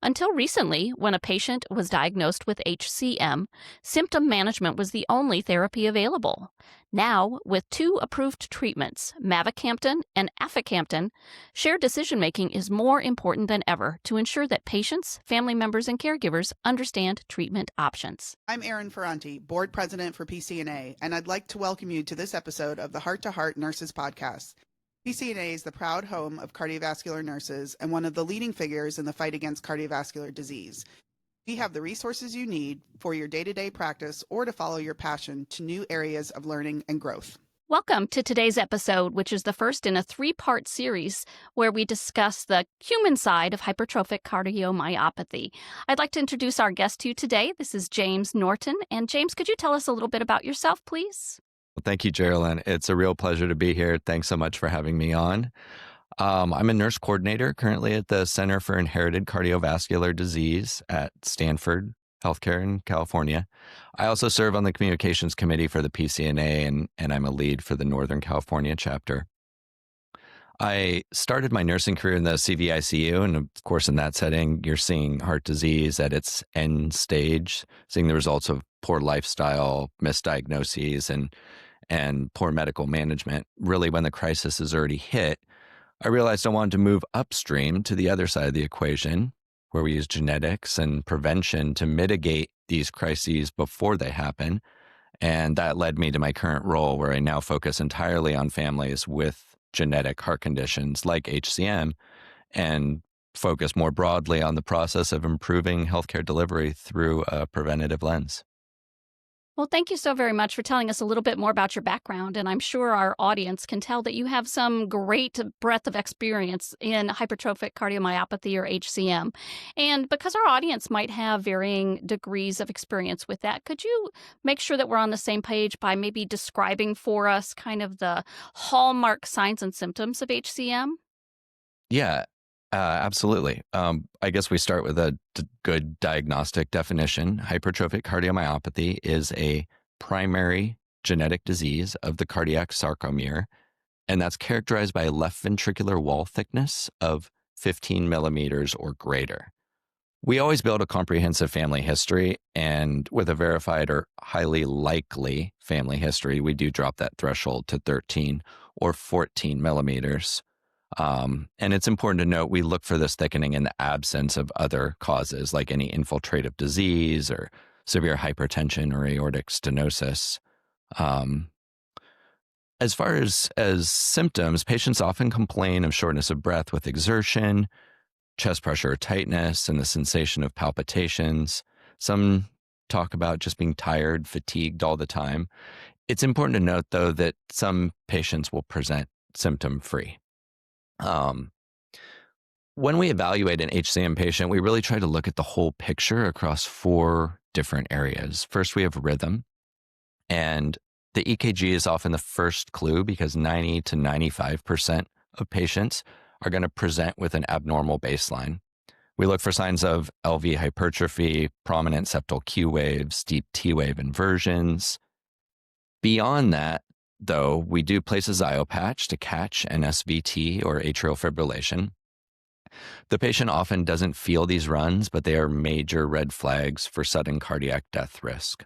Until recently, when a patient was diagnosed with HCM, symptom management was the only therapy available. Now, with two approved treatments, mavacamten and aficamten, shared decision making is more important than ever to ensure that patients, family members, and caregivers understand treatment options. I'm Erin Ferranti, Board President for PCNA, and I'd like to welcome you to this episode of the Heart to Heart Nurses Podcast. PCNA is the proud home of cardiovascular nurses and one of the leading figures in the fight against cardiovascular disease. We have the resources you need for your day-to-day practice or to follow your passion to new areas of learning and growth. Welcome to today's episode, which is the first in a three-part series where we discuss the human side of hypertrophic cardiomyopathy. I'd like to introduce our guest to you today. This is James Norton. And James, could you tell us a little bit about yourself, please? Well, thank you, Geraldine. It's a real pleasure to be here. Thanks so much for having me on. I'm a nurse coordinator currently at the Center for Inherited Cardiovascular Disease at Stanford Healthcare in California. I also serve on the communications committee for the PCNA, and I'm a lead for the Northern California chapter. I started my nursing career in the CVICU, and of course, in that setting, you're seeing heart disease at its end stage, seeing the results of poor lifestyle, misdiagnoses, and poor medical management. Really, when the crisis is already hit, I realized I wanted to move upstream to the other side of the equation, where we use genetics and prevention to mitigate these crises before they happen. And that led me to my current role, where I now focus entirely on families with genetic heart conditions like HCM and focus more broadly on the process of improving healthcare delivery through a preventative lens. Well, thank you so very much for telling us a little bit more about your background, and I'm sure our audience can tell that you have some great breadth of experience in hypertrophic cardiomyopathy or HCM. And because our audience might have varying degrees of experience with that, could you make sure that we're on the same page by maybe describing for us kind of the hallmark signs and symptoms of HCM? Yeah, absolutely. I guess we start with a good diagnostic definition. Hypertrophic cardiomyopathy is a primary genetic disease of the cardiac sarcomere, and that's characterized by a left ventricular wall thickness of 15 millimeters or greater. We always build a comprehensive family history, and with a verified or highly likely family history, we do drop that threshold to 13 or 14 millimeters. And it's important to note we look for this thickening in the absence of other causes like any infiltrative disease or severe hypertension or aortic stenosis. As far as symptoms, patients often complain of shortness of breath with exertion, chest pressure or tightness, and the sensation of palpitations. Some talk about just being tired, fatigued all the time. It's important to note, though, that some patients will present symptom-free. When we evaluate an HCM patient, we really try to look at the whole picture across four different areas. First, we have rhythm, and the EKG is often the first clue because 90 to 95% of patients are going to present with an abnormal baseline. We look for signs of LV hypertrophy, prominent septal Q waves, deep T wave inversions. Beyond that, though, we do place a Zio patch to catch an SVT or atrial fibrillation. The patient often doesn't feel these runs, but they are major red flags for sudden cardiac death risk.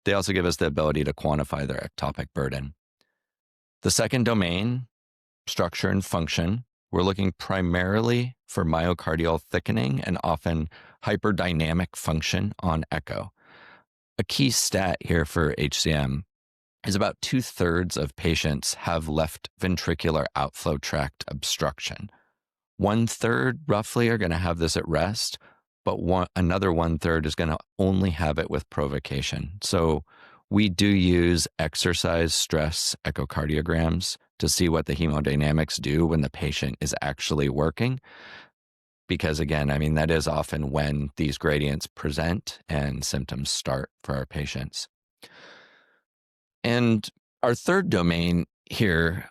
They also give us the ability to quantify their ectopic burden. The second domain, structure and function, we're looking primarily for myocardial thickening and often hyperdynamic function on echo. A key stat here for HCM is about 2/3 of patients have left ventricular outflow tract obstruction. 1/3 roughly are going to have this at rest, but another 1/3 is going to only have it with provocation. So we do use exercise stress echocardiograms to see what the hemodynamics do when the patient is actually working. Because again, I mean, that is often when these gradients present and symptoms start for our patients. And our third domain here,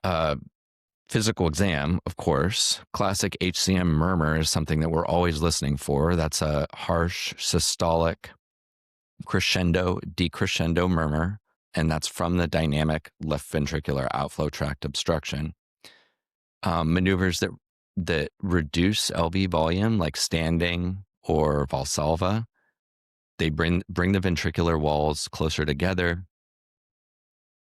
physical exam, of course. Classic HCM murmur is something that we're always listening for. That's a harsh systolic crescendo, decrescendo murmur, and that's from the dynamic left ventricular outflow tract obstruction. Maneuvers that reduce LV volume, like standing or Valsalva. They bring the ventricular walls closer together,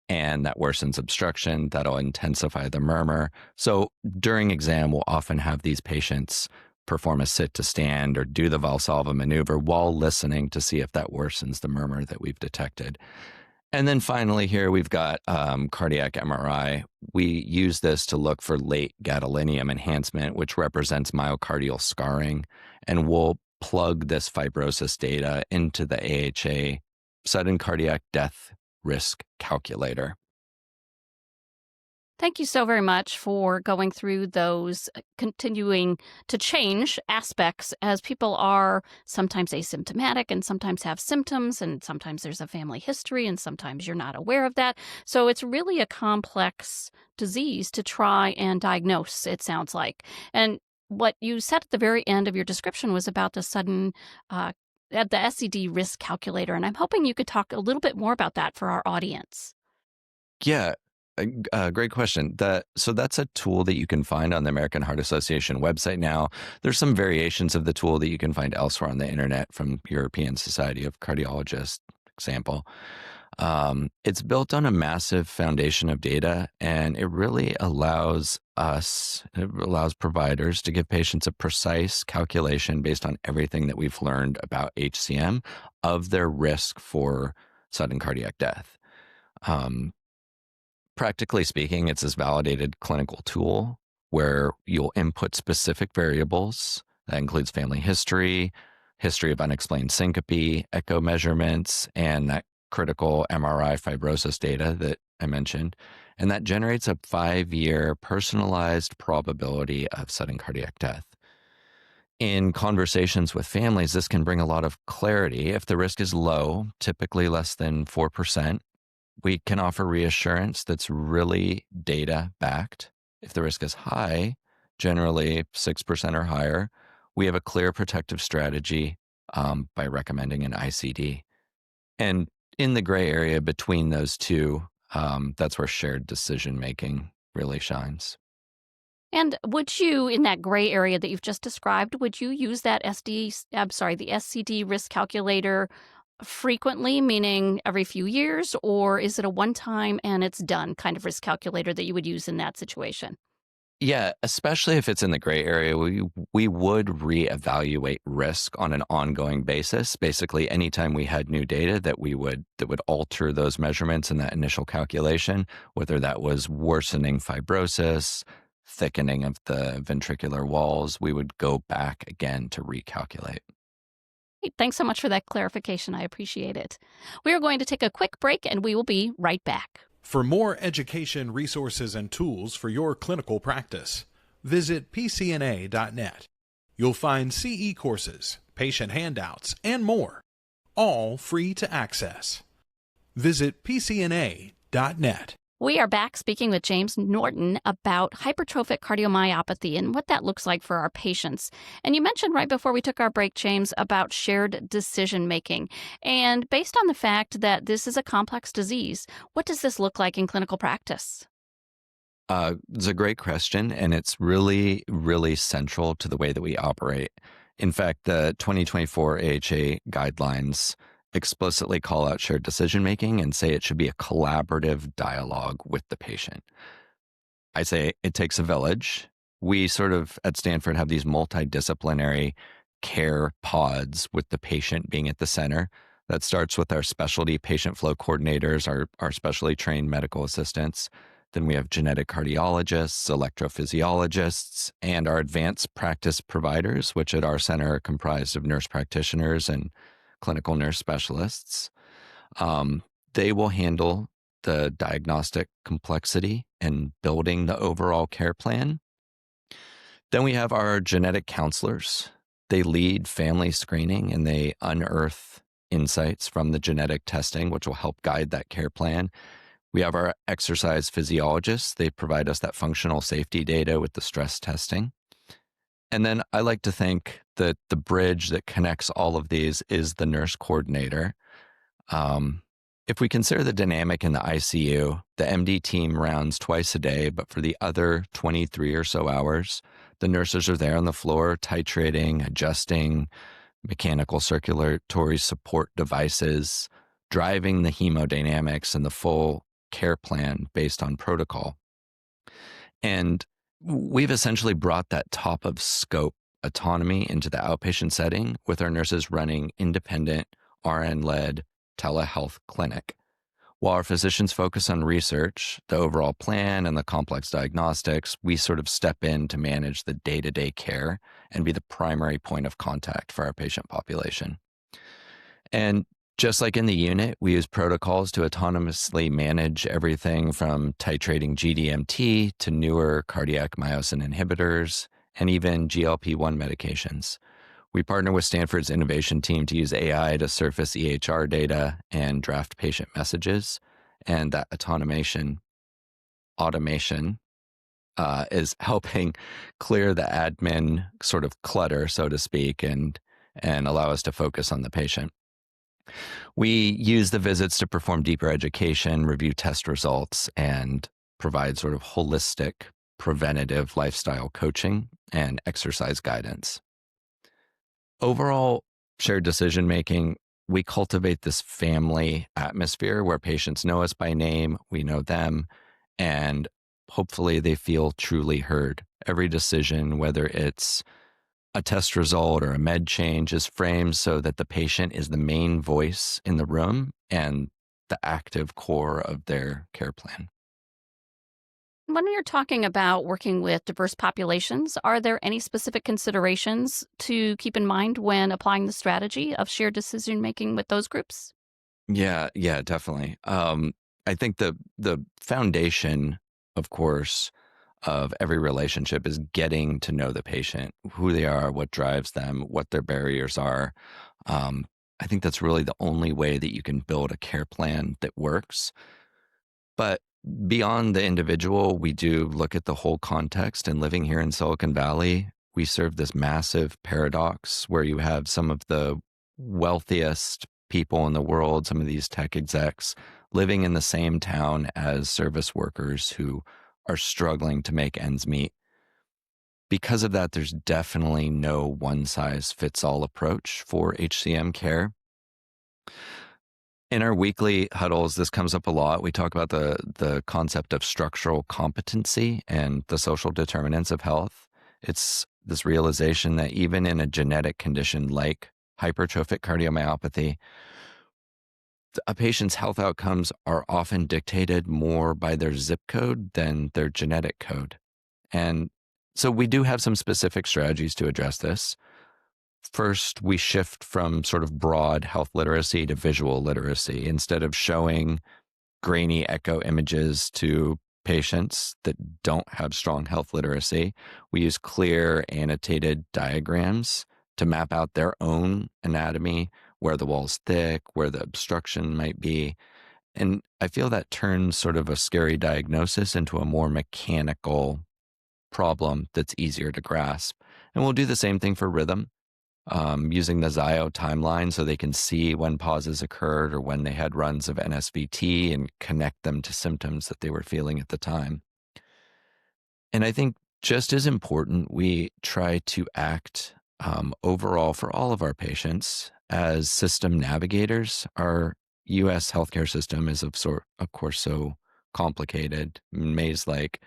and that worsens obstruction. That'll intensify the murmur. So during exam, we'll often have these patients perform a sit to stand or do the Valsalva maneuver while listening to see if that worsens the murmur that we've detected. And then finally here, we've got cardiac MRI. We use this to look for late gadolinium enhancement, which represents myocardial scarring. And we'll plug this fibrosis data into the AHA sudden cardiac death risk calculator. Thank you so very much for going through those continuing to change aspects as people are sometimes asymptomatic and sometimes have symptoms, and sometimes there's a family history and sometimes you're not aware of that. So it's really a complex disease to try and diagnose, it sounds like. And what you said at the very end of your description was about the sudden the SCD risk calculator, and I'm hoping you could talk a little bit more about that for our audience. Yeah, great question. So that's a tool that you can find on the American Heart Association website now. There's some variations of the tool that you can find elsewhere on the internet from European Society of Cardiologists example. It's built on a massive foundation of data, and it really allows providers to give patients a precise calculation based on everything that we've learned about HCM of their risk for sudden cardiac death. Practically speaking, it's this validated clinical tool where you'll input specific variables. That includes family history of unexplained syncope, echo measurements, and that critical MRI fibrosis data that I mentioned. And that generates a 5-year personalized probability of sudden cardiac death. In conversations with families, this can bring a lot of clarity. If the risk is low, typically less than 4%, we can offer reassurance that's really data-backed. If the risk is high, generally 6% or higher, we have a clear protective strategy by recommending an ICD. And in the gray area between those two, that's where shared decision-making really shines. And would you, in that gray area that you've just described, would you use that the SCD risk calculator frequently, meaning every few years, or is it a one-time and it's done kind of risk calculator that you would use in that situation? Yeah, especially if it's in the gray area, we would reevaluate risk on an ongoing basis. Basically, anytime we had new data that would alter those measurements in that initial calculation, whether that was worsening fibrosis, thickening of the ventricular walls, we would go back again to recalculate. Hey, thanks so much for that clarification. I appreciate it. We are going to take a quick break and we will be right back. For more education, resources, and tools for your clinical practice, visit pcna.net. You'll find CE courses, patient handouts, and more, all free to access. Visit pcna.net. We are back speaking with James Norton about hypertrophic cardiomyopathy and what that looks like for our patients. And you mentioned right before we took our break, James, about shared decision making. And based on the fact that this is a complex disease, what does this look like in clinical practice? It's a great question, and it's really, really central to the way that we operate. In fact, the 2024 AHA guidelines explicitly call out shared decision-making and say it should be a collaborative dialogue with the patient. I say it takes a village. We sort of at Stanford have these multidisciplinary care pods with the patient being at the center. That starts with our specialty patient flow coordinators, our specially trained medical assistants. Then we have genetic cardiologists, electrophysiologists, and our advanced practice providers, which at our center are comprised of nurse practitioners and clinical nurse specialists. They will handle the diagnostic complexity and building the overall care plan. Then we have our genetic counselors. They lead family screening and they unearth insights from the genetic testing, which will help guide that care plan. We have our exercise physiologists. They provide us that functional safety data with the stress testing. And then I like to think that the bridge that connects all of these is the nurse coordinator. If we consider the dynamic in the ICU, the MD team rounds twice a day, but for the other 23 or so hours, the nurses are there on the floor titrating, adjusting, mechanical circulatory support devices, driving the hemodynamics and the full care plan based on protocol. And we've essentially brought that top of scope autonomy into the outpatient setting with our nurses running independent RN-led telehealth clinic. While our physicians focus on research, the overall plan, and the complex diagnostics, we sort of step in to manage the day-to-day care and be the primary point of contact for our patient population. And just like in the unit, we use protocols to autonomously manage everything from titrating GDMT to newer cardiac myosin inhibitors and even GLP-1 medications. We partner with Stanford's innovation team to use AI to surface EHR data and draft patient messages. And that automation is helping clear the admin sort of clutter, so to speak, and allow us to focus on the patient. We use the visits to perform deeper education, review test results, and provide sort of holistic preventative lifestyle coaching and exercise guidance. Overall, shared decision-making, we cultivate this family atmosphere where patients know us by name, we know them, and hopefully they feel truly heard. Every decision, whether it's a test result or a med change, is framed so that the patient is the main voice in the room and the active core of their care plan. When you're talking about working with diverse populations, are there any specific considerations to keep in mind when applying the strategy of shared decision making with those groups? Yeah, definitely. I think the foundation, of course, of every relationship is getting to know the patient, who they are, what drives them, what their barriers are. I think that's really the only way that you can build a care plan that works. But beyond the individual, we do look at the whole context. And living here in Silicon Valley, we serve this massive paradox where you have some of the wealthiest people in the world, some of these tech execs, living in the same town as service workers who are struggling to make ends meet. Because of that, there's definitely no one-size-fits-all approach for HCM care. In our weekly huddles, this comes up a lot. We talk about the concept of structural competency and the social determinants of health. It's this realization that even in a genetic condition like hypertrophic cardiomyopathy, a patient's health outcomes are often dictated more by their zip code than their genetic code. And so we do have some specific strategies to address this. First, we shift from sort of broad health literacy to visual literacy. Instead of showing grainy echo images to patients that don't have strong health literacy, we use clear annotated diagrams to map out their own anatomy, where the wall's thick, where the obstruction might be. And I feel that turns sort of a scary diagnosis into a more mechanical problem that's easier to grasp. And we'll do the same thing for rhythm, using the Zio timeline so they can see when pauses occurred or when they had runs of NSVT and connect them to symptoms that they were feeling at the time. And I think just as important, we try to act overall for all of our patients as system navigators. Our U.S. healthcare system is of course, so complicated, maze-like.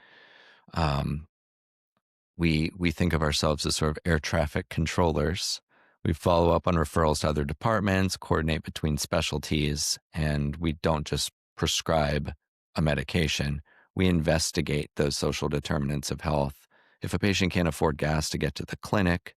We think of ourselves as sort of air traffic controllers. We follow up on referrals to other departments, coordinate between specialties, and we don't just prescribe a medication. We investigate those social determinants of health. If a patient can't afford gas to get to the clinic,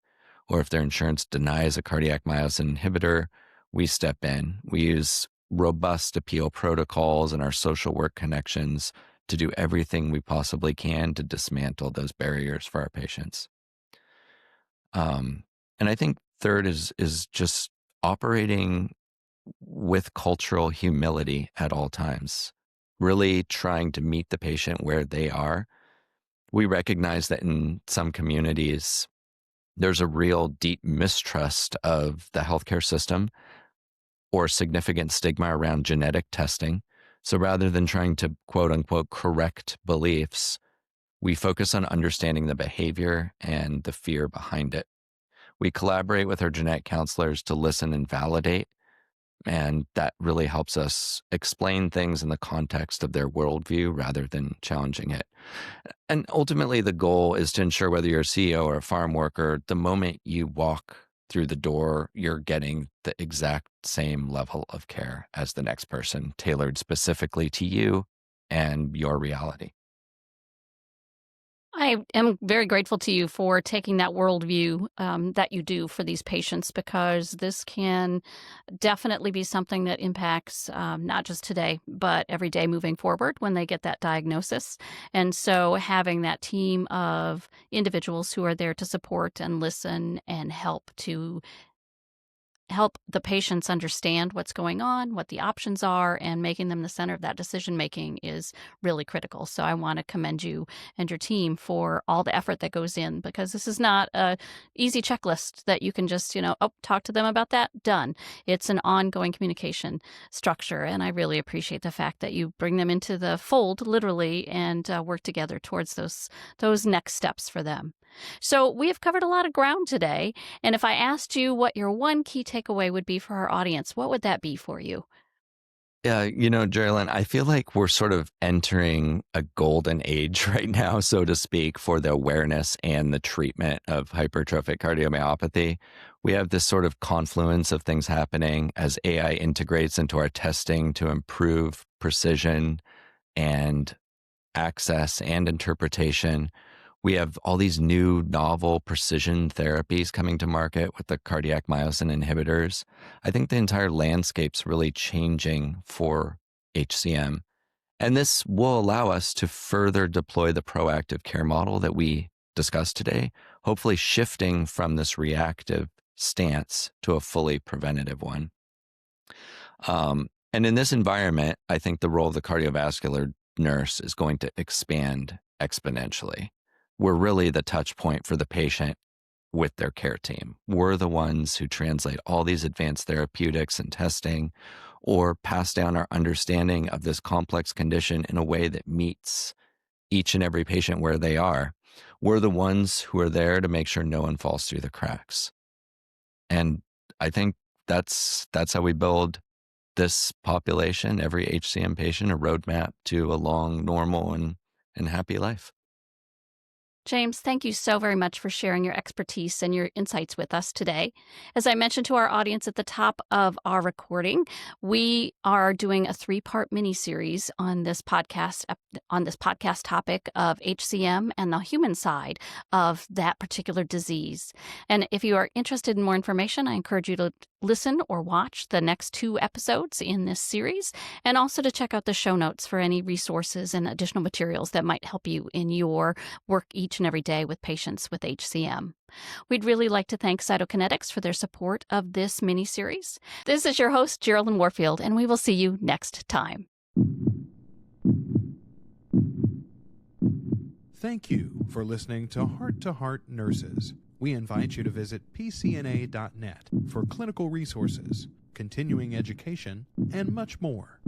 or if their insurance denies a cardiac myosin inhibitor, we step in. We use robust appeal protocols and our social work connections to do everything we possibly can to dismantle those barriers for our patients. And I think third is just operating with cultural humility at all times, really trying to meet the patient where they are. We recognize that in some communities, there's a real deep mistrust of the healthcare system or significant stigma around genetic testing. So rather than trying to quote unquote correct beliefs, we focus on understanding the behavior and the fear behind it. We collaborate with our genetic counselors to listen and validate. And that really helps us explain things in the context of their worldview rather than challenging it. And ultimately, the goal is to ensure whether you're a CEO or a farm worker, the moment you walk through the door, you're getting the exact same level of care as the next person, tailored specifically to you and your reality. I am very grateful to you for taking that worldview that you do for these patients, because this can definitely be something that impacts not just today, but every day moving forward when they get that diagnosis. And so having that team of individuals who are there to support and listen and help the patients understand what's going on, what the options are, and making them the center of that decision making is really critical. So I want to commend you and your team for all the effort that goes in, because this is not a easy checklist that you can just, talk to them about that, done. It's an ongoing communication structure, and I really appreciate the fact that you bring them into the fold literally and work together towards those next steps for them. So we have covered a lot of ground today, and if I asked you what your one key takeaway would be for our audience, what would that be for you? Yeah, Geraldine, I feel like we're sort of entering a golden age right now, so to speak, for the awareness and the treatment of hypertrophic cardiomyopathy. We have this sort of confluence of things happening as AI integrates into our testing to improve precision and access and interpretation. We have all these new novel precision therapies coming to market with the cardiac myosin inhibitors. I think the entire landscape's really changing for HCM. And this will allow us to further deploy the proactive care model that we discussed today, hopefully shifting from this reactive stance to a fully preventative one. And in this environment, I think the role of the cardiovascular nurse is going to expand exponentially. We're really the touch point for the patient with their care team. We're the ones who translate all these advanced therapeutics and testing, or pass down our understanding of this complex condition in a way that meets each and every patient where they are. We're the ones who are there to make sure no one falls through the cracks. And I think that's how we build this population, every HCM patient, a roadmap to a long, normal, and happy life. James, thank you so very much for sharing your expertise and your insights with us today. As I mentioned to our audience at the top of our recording, we are doing a 3-part mini-series on this podcast topic of HCM and the human side of that particular disease. And if you are interested in more information, I encourage you to listen or watch the next 2 episodes in this series, and also to check out the show notes for any resources and additional materials that might help you in your work each and every day with patients with HCM. We'd really like to thank Cytokinetics for their support of this mini-series. This is your host, Geraldine Warfield, and we will see you next time. Thank you for listening to Heart Nurses. We invite you to visit pcna.net for clinical resources, continuing education, and much more.